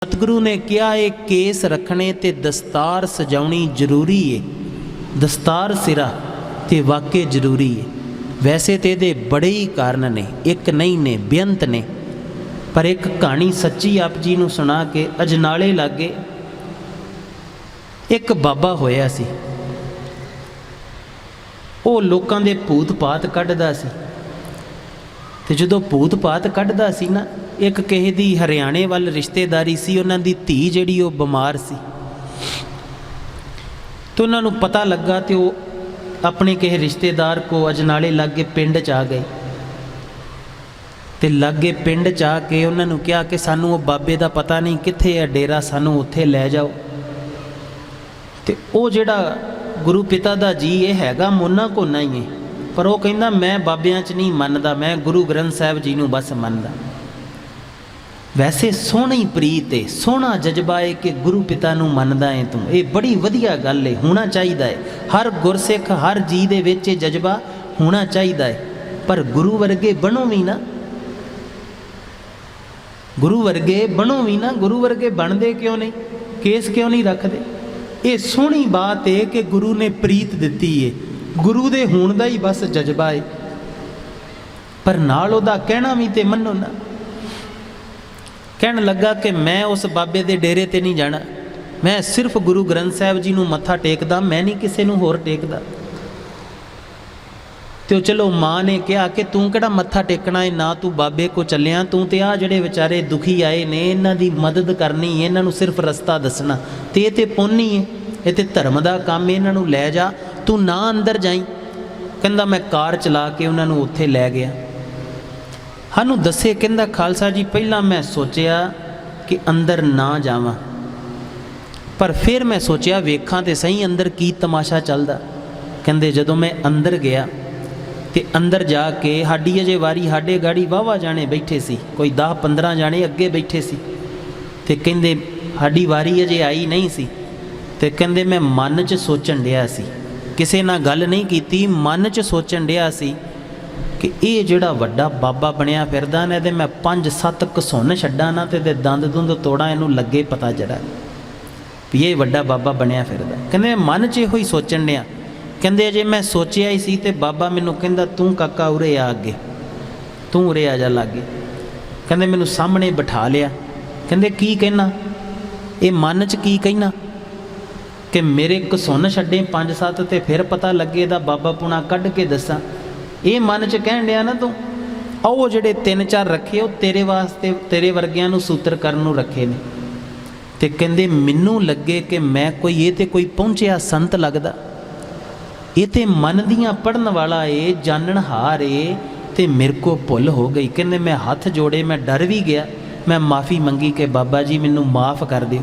सतगुरु ने कहा ये केस रखने ते दस्तार सजाउणी जरूरी है। दस्तार सिरा ते वाकई जरूरी है। वैसे तो ये बड़े ही कारण ने, एक नहीं ने, बेअंत ने, पर एक कहानी सच्ची आप जी नूं सुना के अजनाले लागे एक बाबा होया सी। वो लोकां दे भूत पात कढ़दा सी ते जदों भूत पात कढ़दा सी ना, एक किसी दी हरियाणे वाल रिश्तेदारी सी, उन्हां दी धी जिहड़ी वो बीमार सी, तो उन्हां नूं पता लगा तो वो अपने किसी रिश्तेदार को अजनाले लागे पिंड च आ गए। तो लागे पिंड च आके उन्हां नूं कहा कि सानू वो बाबे दा पता नहीं कित्थे है डेरा, सानू उत्थे लै जाओ। तो वो जिहड़ा गुरु पिता दा जी ये हैगा मोना कोना ही है, पर वो कहंदा मैं बाबियां च नहीं मनदा, मैं गुरु ग्रंथ साहिब जी नूं बस मनदा। वैसे सोहनी प्रीत है, सोहना जज्बा है कि गुरु पिता नूं मनदा है तूं, ये बड़ी वधिया गल है, होना चाहिए है। हर गुरसिख हर जी दे विच ये जज्बा होना चाहिए है, पर गुरु वर्गे बनो भी ना, गुरु वर्गे बनो भी ना। गुरु वर्गे बनते क्यों नहीं, केस क्यों नहीं रखते? ये सोहनी बात है कि गुरु ने प्रीत दिती है, गुरु दे होण दा ही बस जज्बा है, पर नाल ओहदा कहना भी ते मनो ना। कहन लगा कि मैं उस बाबे दे डेरे ते नहीं जाना, मैं सिर्फ गुरु ग्रंथ साहिब जी नूं मत्था टेकदा, मैं नहीं किसी नूं होर टेकदा। तो चलो माँ ने कहा कि तू किहड़ा मत्था टेकना है, ना तू बाबे को चलिया, तू तो आ जिहड़े विचारे दुखी आए ने इन्हां दी मदद करनी है, इन्हां नूं सिर्फ रस्ता दसना, ते ये ते पुण्य है, ये ते धर्म दा काम है, इन्हां नूं लै जा, तू ना अंदर जाई। कहंदा मैं कार चला के उन्हां नूं उत्थे लै गया। सानू दसे कहंदा खालसा जी पहला मैं सोचिया कि अंदर ना जावां, पर फिर मैं सोचिया वेखां ते सही अंदर की तमाशा चलदा। कहंदे जदों मैं अंदर गया ते अंदर जाके साडी अजे वारी साडे गाड़ी वाहवा जाने बैठे सी, कोई 10-15 जाने अगे बैठे सी, ते कहंदे साडी वारी अजे आई नहीं सी। ते कहंदे मैं मन च सोचन डिया सी, किसे नाल गल नहीं कीती, मन च सोचन डिया सी कि ये जिहड़ा वड्डा बाबा बनया फिरदा ने ते मैं 5-7 घसुन छड्डां ना ते दंद दुंद तोड़ा इनूं लगे पता जरा भी ये वड्डा बाबा बनया फिरदा। कहंदे मन च इहो ही सोचन डिया। कहंदे जे मैं सोचिया ही सी ते बाबा मैनूं कहंदा तूं काका उरे आ अगे, तूं उरे आ जा लागे। कहंदे मैनूं सामने बिठा लिया। कहंदे की कहना, ये मन च की कहना कि मेरे घसुन छड्डे 5-7 ते फिर पता लगे दा बाबा पुणा कढ के दसां, ये मन च कहन दिया ना तू। आओ जिहड़े 3-4 रखे वो तेरे वास्ते तेरे वर्गियां नूं सूत्र करन नूं रखे ने। ते कहंदे मैनूं लगे कि मैं कोई ये ते कोई पहुंचिया संत लगदा, ये ते मन दियां पढ़न वाला है, जाननहार है, ते मेरे को भुल हो गई। कहंदे मैं हथ जोड़े, मैं डर भी गया, मैं माफ़ी मंगी कि बाबा जी मैनूं माफ़ कर दिओ।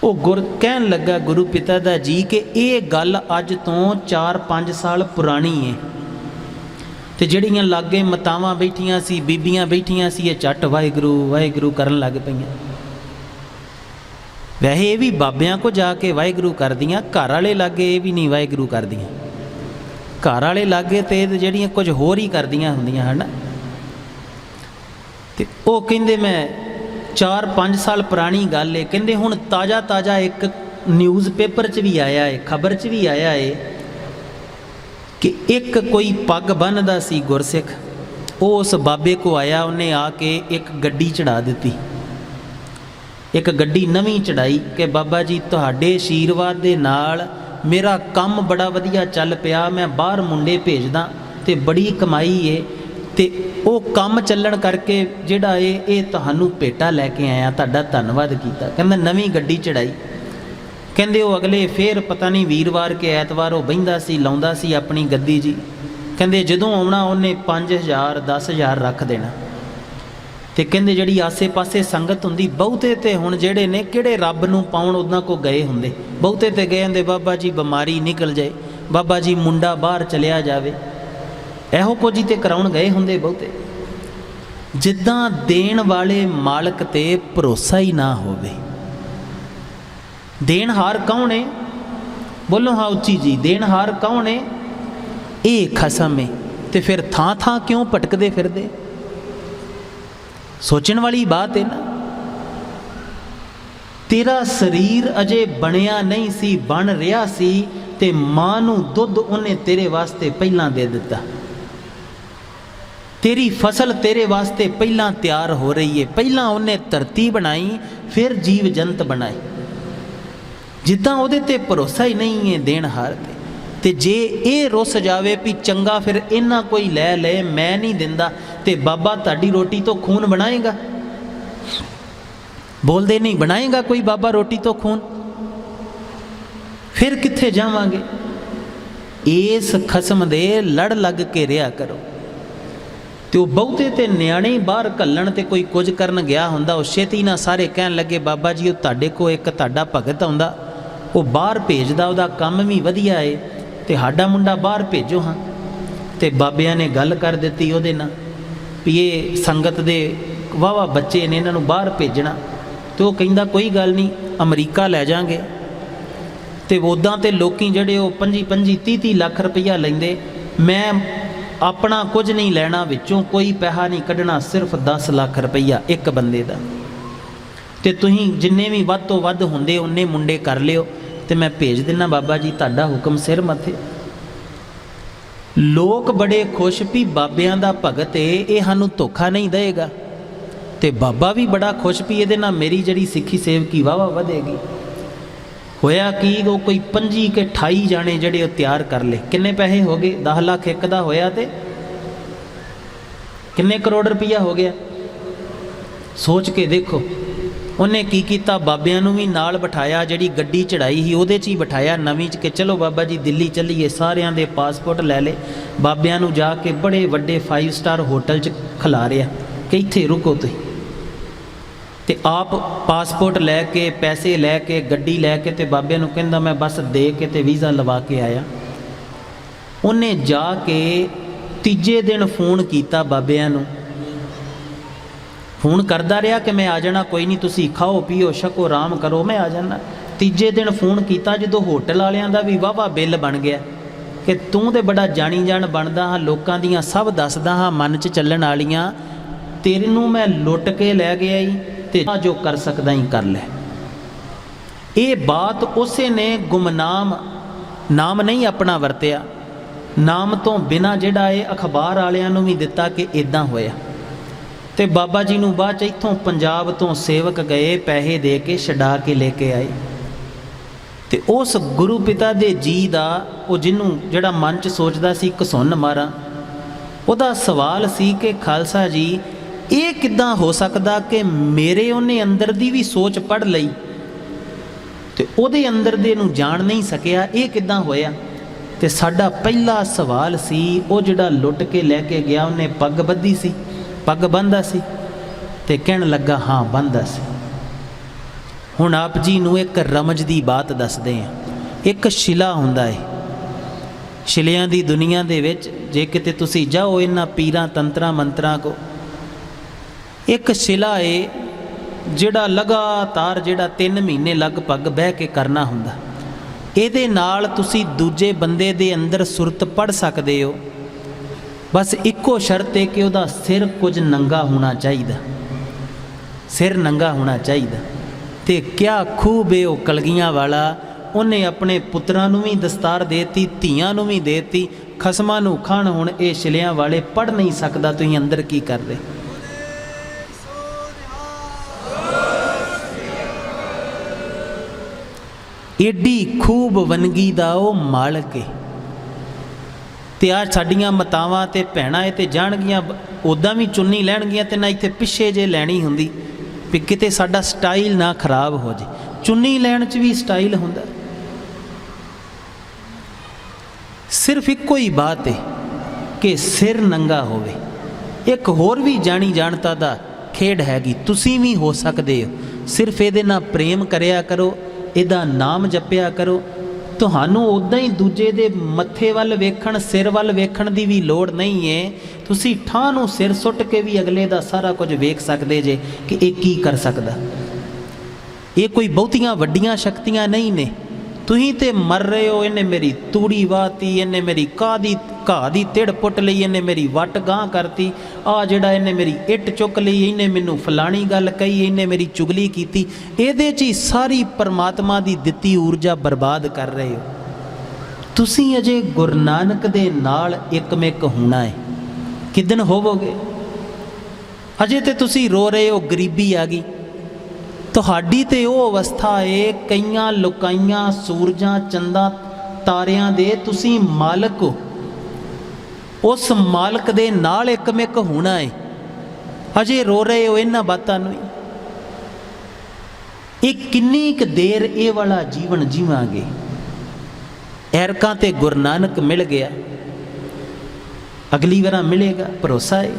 वो गुर कहन लगा गुरु पिता दा जी कि ये गल अज तो 4-5 साल पुरानी है, तो जड़ियाँ लागे मतावां बैठियां सी, बीबियां बैठियां सी, ये झट वाहिगुरू वाहिगुरू करन लग पईयां। वैसे ये भी बाबियां को जाके वाहिगुरू कर दियां, घर वाले लागे ये भी नहीं वाहिगुरू कर दियां। घर वाले लागे तो जड़ियाँ कुछ होर ही कर दियां हुंदियां है ना। ते वो कहंदे मैं 4-5 साल पुरानी गल है। कहंदे हुण ताज़ा ताज़ा एक न्यूज़ पेपर च भी आया है, खबर च भी आया है कि एक कोई पग बन्नदा सी गुरसिख, वो उस बाबे को आया, उन्हें आके एक गड्डी चढ़ा दी, एक गड्डी नवीं चढ़ाई कि बाबा जी तुहाडे आशीर्वाद दे नाल मेरा काम बड़ा वधिया चल पिया, मैं बाहर मुंडे भेजदा ते बड़ी कमाई है, ते वो काम चलण करके जिहड़ा ये तुहानूं भेटा लैके आया, तुहाडा धन्नवाद कीता। कहंदा नवीं गड्डी चढ़ाई। कहंदे वो अगले फिर पता नहीं वीरवार के ऐतवार वो बहिंदा सी, लाउंदा सी अपनी गद्दी जी। कहंदे जदों आउणा उन्हें 5,000-10,000 रख देना। ते कहंदे जिहड़ी आसे पासे संगत हुंदी, बहुते ते हुण जिहड़े ने किहड़े रब नूं पाउण उन्हां को गए हुंदे, बहुते ते गए हुंदे बाबा जी बीमारी निकल जाए, बाबा जी मुंडा बाहर चलिया जावे, ਇਹੋ ਕੁਝ ਹੀ ਤੇ ਕਰਾਉਣ ਗਏ ਹੁੰਦੇ ਬਹੁਤੇ। ਜਿੱਦਾਂ ਦੇਣ ਵਾਲੇ ਮਾਲਕ ਤੇ ਭਰੋਸਾ ਹੀ ਨਾ ਹੋਵੇ। ਦੇਣਹਾਰ ਕੌਣ ਹੈ? ਬੋਲੋ ਹਾਂ ਉੱਚੀ ਜੀ, ਦੇਣਹਾਰ ਕੌਣ ਹੈ? ਇਹ ਖਸਮ ਹੈ। ਤੇ ਫਿਰ ਥਾਂ ਥਾਂ ਕਿਉਂ ਭਟਕਦੇ ਫਿਰਦੇ? सोचने वाली बात है ना। तेरा शरीर अजे बनिया नहीं सी, बन रहा सी, ते मां नूं दुध उन्हें तेरे वास्ते पहला दे दिता। तेरी फसल तेरे वास्ते पहला तैयार हो रही है। पहला उन्हें धरती बनाई, फिर जीव जंत बनाए। जिद्दां उहदे ते भरोसा ही नहीं है देणहार ते जे ये रुस जावे भी चंगा फिर इन्ना कोई लै ले, मैं नहीं दिंदा, ते बाबा ताड़ी रोटी तो खून बनाएगा? बोलते नहीं, बनाएगा कोई बाबा रोटी तो खून? फिर कित्थे जावांगे? इस खसम दे लड़ लग के रिहा करो। तो बहुते ते न्याणे बाहर घल्लण ते कोई कुछ करन गया हुंदा, उस छेती ना सारे कहन लगे बाबा जी वो तुहाडे को एक तुहाडा भगत आउंदा, वो बाहर भेजदा, उहदा काम भी वधिया है, ते साडा मुंडा बाहर भेजो। हाँ, ते बाबियां ने गल कर दित्ती उहदे नाल भी ये संगत दे वाहवा बच्चे ने, इन्हां नूं बाहर भेजना। तो वो कहिंदा कोई गल नहीं, अमरीका लै जाएंगे। तो उदां तो लोग जोड़े 25-30 लाख रुपया लेंदे, मैं अपना कुछ नहीं लेना, विचों कोई पैसा नहीं कढ़ना, सिर्फ 10 लाख रुपया एक बंदे का। तो तुसीं जिन्ने भी वध तो वध हुंदे उन्ने मुंडे कर लियो, तो मैं भेज दिना बाबा जी, तुहाडा हुक्म सिर मथे। लोग बड़े खुश भी बाबियां दा भगत है, ये सानूं धोखा नहीं देगा। तो बाबा भी बड़ा खुश भी ये नाल मेरी जड़ी सिक्खी सेवकी वाहवा वधेगी। होया कि वो कोई 25 के 28 जाने जड़े तैयार कर ले। किन्ने पैसे हो गए? 10 लाख एक दा होया, ते किन्ने करोड़ रुपया हो गया? सोच के देखो। उन्हें की किया, बाबियां नूं भी नाल बिठाया, जिहड़ी गड्डी चढ़ाई ही उहदे च ही बिठाया नवीं च, कि चलो बाबा जी दिल्ली चलीए। सारियां दे पासपोर्ट लै ले, बाबियां नूं जाके बड़े वड्डे 5 स्टार होटल च खिला रिहा कि इत्थे रुको तुसीं। ते आप पासपोर्ट लैके, पैसे लैके, गड्डी लैके, ते बाबियां नूं कहंदा मैं बस दे के ते वीज़ा लवा के आया। उन्हें जाके तीजे दिन फोन किया बाबियां नूं, फोन करदा रहा कि मैं आ जाना, कोई नहीं तुसीं खाओ पीओ छको आराम करो, मैं आ जाना। तीजे दिन फोन किया जो होटल वालियां दा भी वाहवा बिल बन गया कि तूं तो बड़ा जानी जान बनदा हाँ, लोकां दियां सब दसदा हाँ मन च चलण वालियां, तेनू मैं लुट के लै गया ही, ते जो कर सकदा ही कर ले। ये बात उसे ने गुमनाम, नाम नहीं अपना वरतिया, नाम तो बिना जिहड़ा ये अखबार वालियां नूं भी दिता कि इदां होया। ते बाबा जी नूं बाद इत्थों पंजाब तो सेवक गए, पैसे दे के छड़ा के लेके आए। ते उस गुरु पिता दे जी दा वो जिन्हों जिहड़ा मन च सोचदा सी घसुन मारा, उहदा सवाल सी कि खालसा जी ये किदां हो सकदा कि मेरे उन्हें अंदर दी भी सोच पढ़ लई ते उहदे अंदर दे नूं जान नहीं सकिया, ये किदां होया? ते साडा पहला सवाल सी, वो जिहड़ा लुट के लैके गया उन्हें पग बद्धी सी, पग बंधा सी, ते कहण लगा हाँ बंधा सी। हुण आप जी नूं एक रमज दी बात दसदे हैं। एक शिला हुंदा है, शिलियां दी दुनिया दे विच जे किते तुसीं जाओ इन्हां पीरां तंत्रां मंत्रां को, एक शिला है जिहड़ा लगातार जिहड़ा 3 महीने लगभग बह के करना हुंदा। इहदे नाल तुसीं दूजे बंदे दे अंदर सुरत पढ़ सकदे हो। बस इक्को शर्त है कि उहदा सिर कुछ नंगा होना चाहिए, सिर नंगा होना चाहिए। ते क्या खूब है वो कलगियां वाला, उन्हें अपने पुत्रां नूं भी दस्तार देती, धीआं नूं भी देती, खसमां नूं खाण। हुण ये शिलियां वाले पढ़ नहीं सकदा, तुसीं अंदर की कर रहे? एडी खूब वनगी दा वो मालक है। ते आ साडियां मातावां ते भैणां ते जाणगियां, उदां भी चुन्नी लैणगियां ते ना इत्थे पिछे जे लैणी हुंदी भी किते साडा स्टाइल ना खराब हो जाए। चुन्नी लैण च भी स्टाइल हुंदा। सिर्फ इक्को ही बात है कि सिर नंगा होवे। एक होर भी जानी जानता दा खेड हैगी, तुसीं भी हो सकदे हो। सिर्फ इहदे नाल प्रेम करिया करो, इहदा नाम जपिया करो, तुहानूं उदां ही दूजे दे मत्थे वल वेखण, सिर वल वेखण दी भी लोड़ नहीं है। तुसीं ਠਾਂ ਨੂੰ सिर सुट के भी अगले दा सारा कुछ वेख सकदे जे कि ये की कर सकदा। ये कोई बहुतियां वड्डियां शक्तियां नहीं ने। तुसीं ते मर रहे हो, इन्हें मेरी तूड़ी वाहती, इन्हें मेरी कादी ਘਾਹ ਦੀ ਤਿੜ ਪੁੱਟ ਲਈ, ਇਹਨੇ ਮੇਰੀ ਵੱਟ ਗਾਂਹ ਕਰਤੀ, ਆ ਜਿਹੜਾ ਇਹਨੇ ਮੇਰੀ ਇੱਟ ਚੁੱਕ ਲਈ, ਇਹਨੇ ਮੈਨੂੰ ਫਲਾਣੀ ਗੱਲ ਕਹੀ, ਇਹਨੇ ਮੇਰੀ ਚੁਗਲੀ ਕੀਤੀ। ਇਹਦੇ 'ਚ ਹੀ ਸਾਰੀ ਪਰਮਾਤਮਾ ਦੀ ਦਿੱਤੀ ਊਰਜਾ ਬਰਬਾਦ ਕਰ ਰਹੇ ਹੋ। ਤੁਸੀਂ ਅਜੇ ਗੁਰੂ ਨਾਨਕ ਦੇ ਨਾਲ ਇੱਕਮਿਕ ਹੋਣਾ ਹੈ। ਕਿਦਨ ਹੋਵੋਗੇ? ਅਜੇ ਤੇ ਤੁਸੀਂ ਰੋ ਰਹੇ ਹੋ, ਗਰੀਬੀ ਆ ਗਈ। ਤੁਹਾਡੀ ਤੇ ਉਹ ਅਵਸਥਾ ਏ, ਕਈਆਂ ਲੁਕਾਈਆਂ ਸੂਰਜਾਂ ਚੰਦਾਂ ਤਾਰਿਆਂ ਦੇ ਤੁਸੀਂ ਮਾਲਕ ਹੋ। ਉਸ ਮਾਲਕ ਦੇ ਨਾਲ ਇੱਕਮਿਕ ਹੋਣਾ ਏ। ਅਜੇ ਰੋ ਰਹੇ ਹੋ ਇਹਨਾਂ ਬਾਤਾਂ ਨੂੰ। ਇਹ ਕਿੰਨੀ ਕੁ ਦੇਰ ਇਹ ਵਾਲਾ ਜੀਵਨ ਜੀਵਾਂਗੇ? ਐਰਕਾਂ ਤੇ ਗੁਰੂ ਨਾਨਕ ਮਿਲ ਗਿਆ, ਅਗਲੀ ਵਾਰ ਮਿਲੇਗਾ, ਭਰੋਸਾ ਹੈ।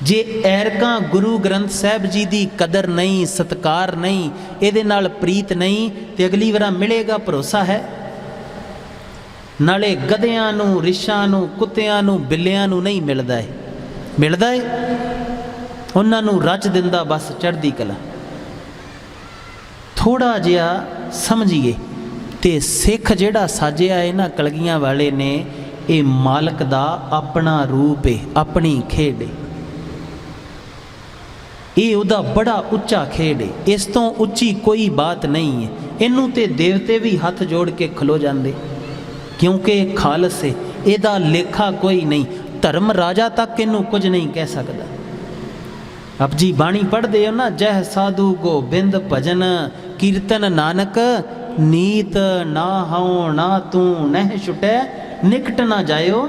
ਜੇ ਐਰਕਾਂ ਗੁਰੂ ਗ੍ਰੰਥ ਸਾਹਿਬ ਜੀ ਦੀ ਕਦਰ ਨਹੀਂ, ਸਤਿਕਾਰ ਨਹੀਂ, ਇਹਦੇ ਨਾਲ ਪ੍ਰੀਤ ਨਹੀਂ, ਤੇ ਅਗਲੀ ਵਾਰ ਮਿਲੇਗਾ, ਭਰੋਸਾ ਹੈ। ਨਾਲੇ ਗਧਿਆਂ ਨੂੰ, ਰਿਛਾਂ ਨੂੰ, ਕੁੱਤਿਆਂ ਨੂੰ, ਬਿੱਲਿਆਂ ਨੂੰ ਨਹੀਂ ਮਿਲਦਾ ਹੈ। ਮਿਲਦਾ ਹੈ ਉਹਨਾਂ ਨੂੰ ਰਚ ਦਿੰਦਾ ਬਸ ਚੜ੍ਹਦੀ ਕਲਾ। ਥੋੜ੍ਹਾ ਜਿਹਾ ਸਮਝੀਏ। ਤੇ ਸਿੱਖ ਜਿਹੜਾ ਸਾਜਿਆ ਇਹਨਾਂ ਕਲਗੀਆਂ ਵਾਲੇ ਨੇ, ਇਹ ਮਾਲਕ ਦਾ ਆਪਣਾ ਰੂਪ ਹੈ, ਆਪਣੀ ਖੇਡ ਹੈ। ਇਹ ਉਹਦਾ ਬੜਾ ਉੱਚਾ ਖੇਡ ਹੈ। ਇਸ ਤੋਂ ਉੱਚੀ ਕੋਈ ਬਾਤ ਨਹੀਂ ਹੈ। ਇਹਨੂੰ ਤੇ ਦੇਵਤੇ ਵੀ ਹੱਥ ਜੋੜ ਕੇ ਖਲੋ ਜਾਂਦੇ, ਕਿਉਂਕਿ ਇਹ ਖਾਲਸ ਹੈ, ਇਹਦਾ ਲੇਖਾ ਕੋਈ ਨਹੀਂ। ਧਰਮ ਰਾਜਾ ਤੱਕ ਇਹਨੂੰ ਕੁਝ ਨਹੀਂ ਕਹਿ ਸਕਦਾ। ਆਪ ਜੀ ਬਾਣੀ ਪੜ੍ਹਦੇ ਹੋ ਨਾ, ਜਹ ਸਾਧੂ ਗੋਬਿੰਦ ਭਜਨ ਕੀਰਤਨ ਨਾਨਕ, ਨੀਤ ਨਾ ਹਉ ਨਾ ਤੂੰ ਨਹਿ ਛੁਟੈ ਨਿਕਟ ਨਾ ਜਾਇਓ।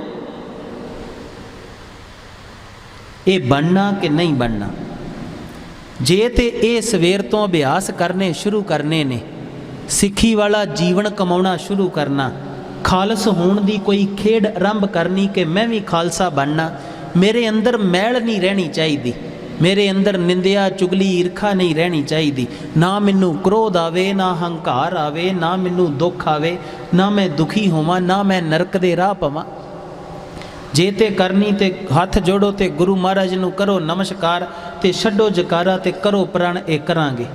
ਇਹ ਬਣਨਾ ਕਿ ਨਹੀਂ ਬਣਨਾ? ਜੇ ਤੇ ਇਹ ਸਵੇਰ ਤੋਂ ਅਭਿਆਸ ਕਰਨੇ ਸ਼ੁਰੂ ਕਰਨੇ ਨੇ, ਸਿੱਖੀ ਵਾਲਾ ਜੀਵਨ ਕਮਾਉਣਾ ਸ਼ੁਰੂ ਕਰਨਾ, ਖਾਲਸ ਹੋਣ ਦੀ ਕੋਈ ਖੇਡ ਆਰੰਭ ਕਰਨੀ ਕਿ ਮੈਂ ਵੀ ਖਾਲਸਾ ਬਣਨਾ, ਮੇਰੇ ਅੰਦਰ ਮੈਲ ਨਹੀਂ ਰਹਿਣੀ ਚਾਹੀਦੀ, ਮੇਰੇ ਅੰਦਰ ਨਿੰਦਿਆ ਚੁਗਲੀ ਈਰਖਾ ਨਹੀਂ ਰਹਿਣੀ ਚਾਹੀਦੀ, ਨਾ ਮੈਨੂੰ ਕ੍ਰੋਧ ਆਵੇ, ਨਾ ਹੰਕਾਰ ਆਵੇ, ਨਾ ਮੈਨੂੰ ਦੁੱਖ ਆਵੇ, ਨਾ ਮੈਂ ਦੁਖੀ ਹੋਵਾਂ, ਨਾ ਮੈਂ ਨਰਕ ਦੇ ਰਾਹ ਪਵਾਂ। ਜੇ ਤੇ ਕਰਨੀ ਤੇ ਹੱਥ ਜੋੜੋ ਤੇ ਗੁਰੂ ਮਹਾਰਾਜ ਨੂੰ ਕਰੋ ਨਮਸਕਾਰ, ਤੇ ਛੱਡੋ ਜਕਾਰਾ ਤੇ ਕਰੋ ਪ੍ਰਣ, ਇਹ ਕਰਾਂਗੇ।